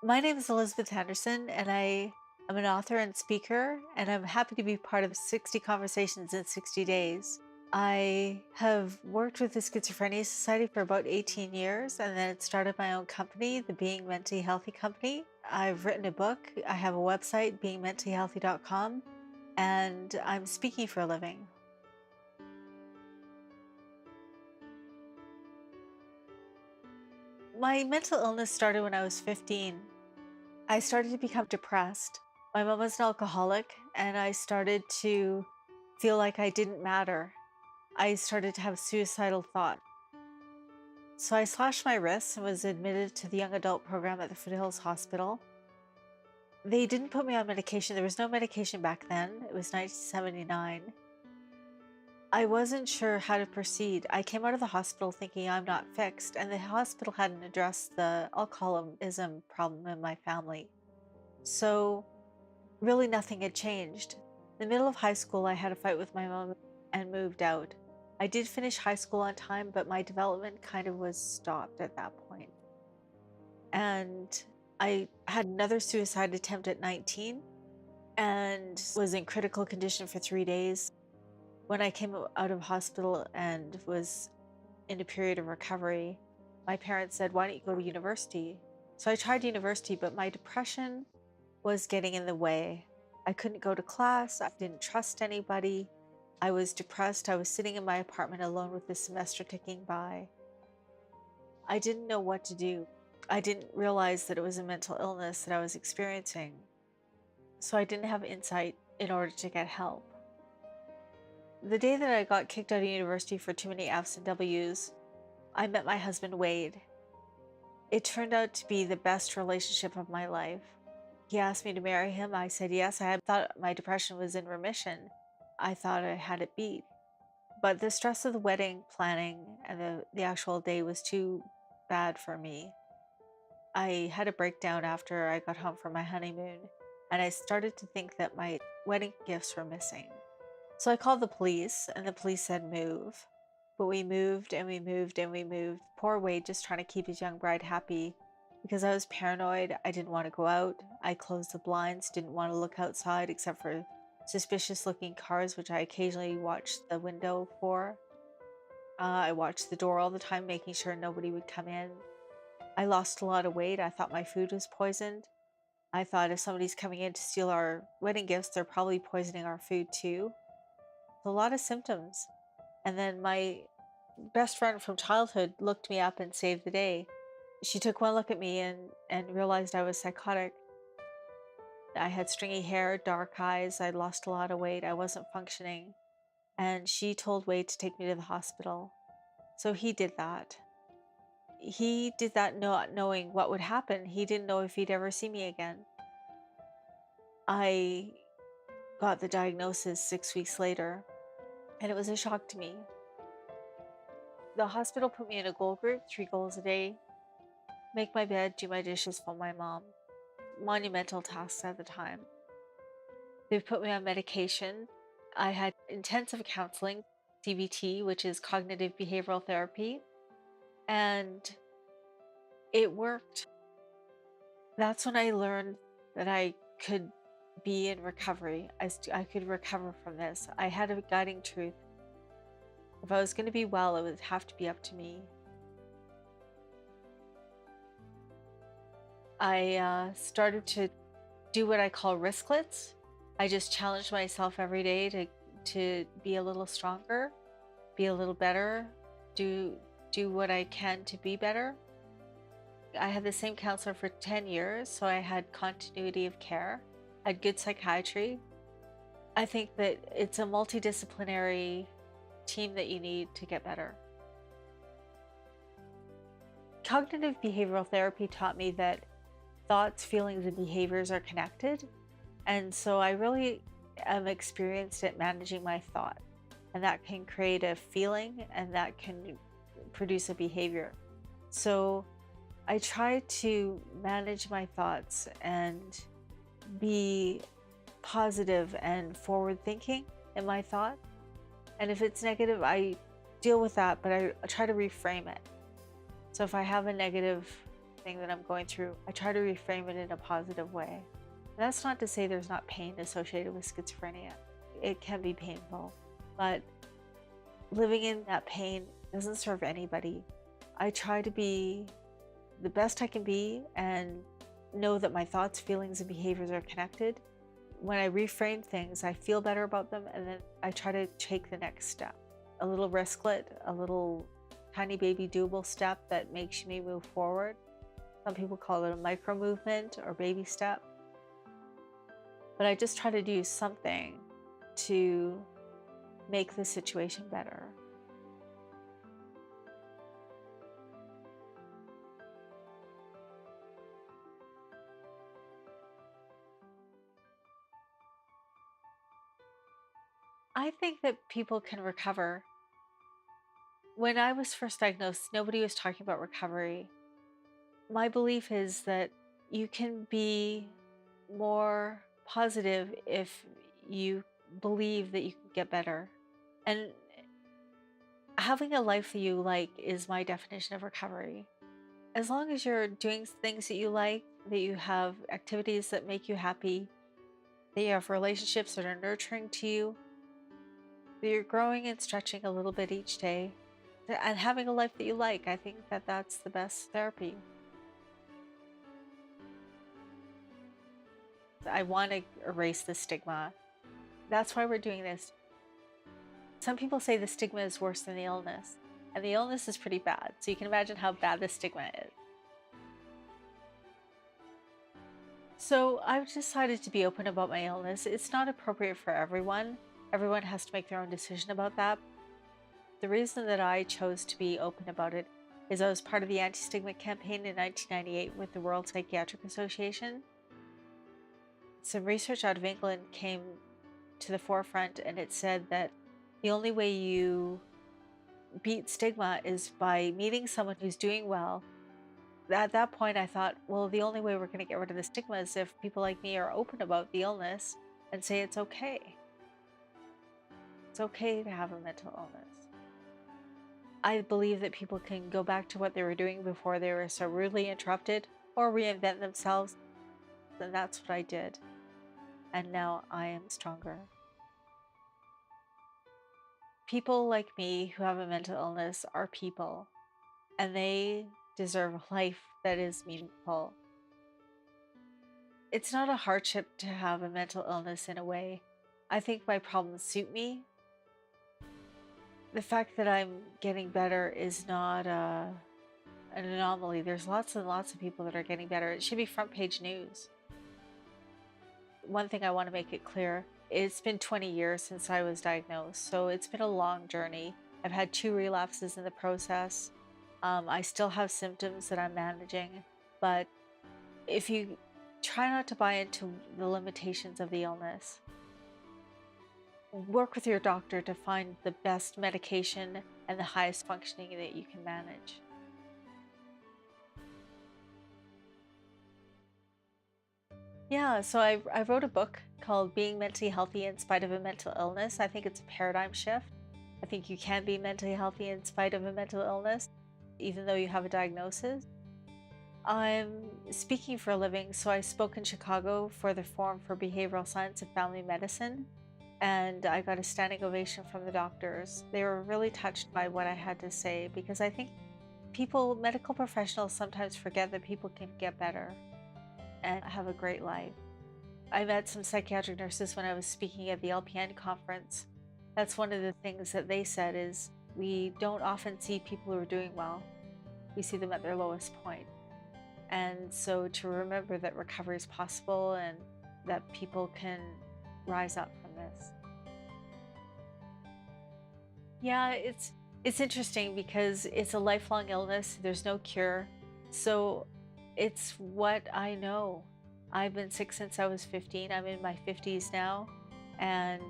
My name is Elizabeth Henderson, and I am an author and speaker, and I'm happy to be part of 60 Conversations in 60 Days. I have worked with the Schizophrenia Society for about 18 years, and then started my own company, the Being Mentally Healthy Company. I've written a book, I have a website, beingmentallyhealthy.com, and I'm speaking for a living. My mental illness started when I was 15. I started to become depressed. My mom was an alcoholic, and I started to feel like I didn't matter. I started to have suicidal thoughts. So I slashed my wrists and was admitted to the young adult program at the Foothills Hospital. They didn't put me on medication. There was no medication back then. It was 1979. I wasn't sure how to proceed. I came out of the hospital thinking I'm not fixed, and the hospital hadn't addressed the alcoholism problem in my family. So really nothing had changed. In the middle of high school, I had a fight with my mom and moved out. I did finish high school on time, but my development kind of was stopped at that point. And I had another suicide attempt at 19 and was in critical condition for 3 days. When I came out of hospital and was in a period of recovery, my parents said, "Why don't you go to university?" So I tried university, but my depression was getting in the way. I couldn't go to class. I didn't trust anybody. I was depressed. I was sitting in my apartment alone with the semester ticking by. I didn't know what to do. I didn't realize that it was a mental illness that I was experiencing. So I didn't have insight in order to get help. The day that I got kicked out of university for too many F's and W's, I met my husband, Wade. It turned out to be the best relationship of my life. He asked me to marry him. I said yes. I had thought my depression was in remission. I thought I had it beat. But the stress of the wedding planning and the actual day was too bad for me. I had a breakdown after I got home from my honeymoon, and I started to think that my wedding gifts were missing. So I called the police, and the police said move. But we moved and we moved and we moved. Poor Wade just trying to keep his young bride happy. Because I was paranoid, I didn't want to go out. I closed the blinds, didn't want to look outside except for suspicious looking cars, which I occasionally watched the window for. I watched the door all the time, making sure nobody would come in. I lost a lot of weight. I thought my food was poisoned. I thought if somebody's coming in to steal our wedding gifts, they're probably poisoning our food too. A lot of symptoms. And then my best friend from childhood looked me up and saved the day. She took one look at me and realized I was psychotic. I had stringy hair, dark eyes, I'd lost a lot of weight, I wasn't functioning. And she told Wade to take me to the hospital. So he did that. He did that not knowing what would happen. He didn't know if he'd ever see me again. I got the diagnosis 6 weeks later, and it was a shock to me. The hospital put me in a goal group, 3 goals a day: make my bed, do my dishes, phone my mom. Monumental tasks at the time. They've put me on medication. I had intensive counseling, CBT, which is cognitive behavioral therapy, and it worked. That's when I learned that I could be in recovery. I could recover from this. I had a guiding truth. If I was going to be well, it would have to be up to me. I started to do what I call risklets. I just challenged myself every day to be a little stronger, be a little better, do what I can to be better. I had the same counselor for 10 years, so I had continuity of care, I had good psychiatry. I think that it's a multidisciplinary team that you need to get better. Cognitive behavioral therapy taught me that thoughts, feelings, and behaviors are connected. And so I really am experienced at managing my thought. And that can create a feeling and that can produce a behavior. So I try to manage my thoughts and be positive and forward thinking in my thought. And if it's negative, I deal with that, but I try to reframe it. So if I have a negative thing that I'm going through, I try to reframe it in a positive way. That's not to say there's not pain associated with schizophrenia. It can be painful, but living in that pain doesn't serve anybody. I try to be the best I can be and know that my thoughts, feelings, and behaviors are connected. When I reframe things, I feel better about them, and then I try to take the next step. A little risklet, a little tiny baby doable step that makes me move forward. Some people call it a micro movement or baby step. But I just try to do something to make the situation better. I think that people can recover. When I was first diagnosed, nobody was talking about recovery. My belief is that you can be more positive if you believe that you can get better. And having a life that you like is my definition of recovery. As long as you're doing things that you like, that you have activities that make you happy, that you have relationships that are nurturing to you, that you're growing and stretching a little bit each day, and having a life that you like, I think that that's the best therapy. I want to erase the stigma. That's why we're doing this. Some people say the stigma is worse than the illness, and the illness is pretty bad. So you can imagine how bad the stigma is. So I've decided to be open about my illness. It's not appropriate for everyone. Everyone has to make their own decision about that. The reason that I chose to be open about it is I was part of the anti-stigma campaign in 1998 with the World Psychiatric Association. Some research out of England came to the forefront, and it said that the only way you beat stigma is by meeting someone who's doing well. At that point, I thought, well, the only way we're going to get rid of the stigma is if people like me are open about the illness and say it's okay. It's okay to have a mental illness. I believe that people can go back to what they were doing before they were so rudely interrupted or reinvent themselves. And that's what I did. And now I am stronger. People like me who have a mental illness are people, and they deserve a life that is meaningful. It's not a hardship to have a mental illness in a way. I think my problems suit me. The fact that I'm getting better is not an anomaly. There's lots and lots of people that are getting better. It should be front page news. One thing I want to make it clear, it's been 20 years since I was diagnosed, so it's been a long journey. I've had 2 relapses in the process. I still have symptoms that I'm managing, but if you try not to buy into the limitations of the illness, work with your doctor to find the best medication and the highest functioning that you can manage. Yeah, so I wrote a book called Being Mentally Healthy in Spite of a Mental Illness. I think it's a paradigm shift. I think you can be mentally healthy in spite of a mental illness, even though you have a diagnosis. I'm speaking for a living, so I spoke in Chicago for the Forum for Behavioral Science and Family Medicine, and I got a standing ovation from the doctors. They were really touched by what I had to say because I think medical professionals sometimes forget that people can get better and have a great life. I met some psychiatric nurses when I was speaking at the LPN conference. That's one of the things that they said is we don't often see people who are doing well. We see them at their lowest point. And so to remember that recovery is possible and that people can rise up from this. Yeah, it's interesting because it's a lifelong illness. There's no cure. So it's what I know. I've been sick since I was 15. I'm in my 50s now. And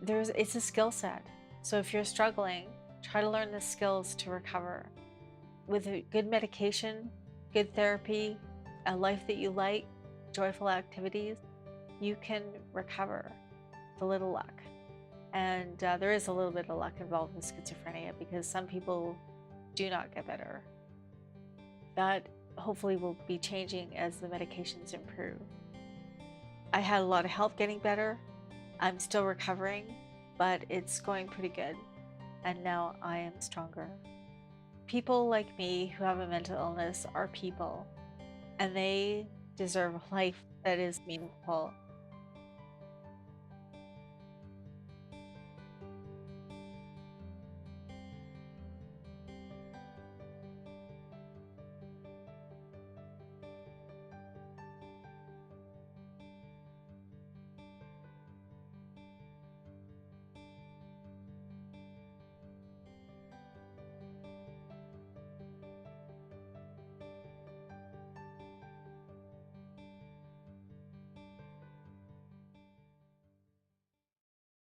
it's a skill set. So if you're struggling, try to learn the skills to recover. With a good medication, good therapy, a life that you like, joyful activities, you can recover with a little luck. And there is a little bit of luck involved with schizophrenia because some people do not get better. That hopefully will be changing as the medications improve. I had a lot of help getting better. I'm still recovering, but it's going pretty good. And now I am stronger. People like me who have a mental illness are people, and they deserve a life that is meaningful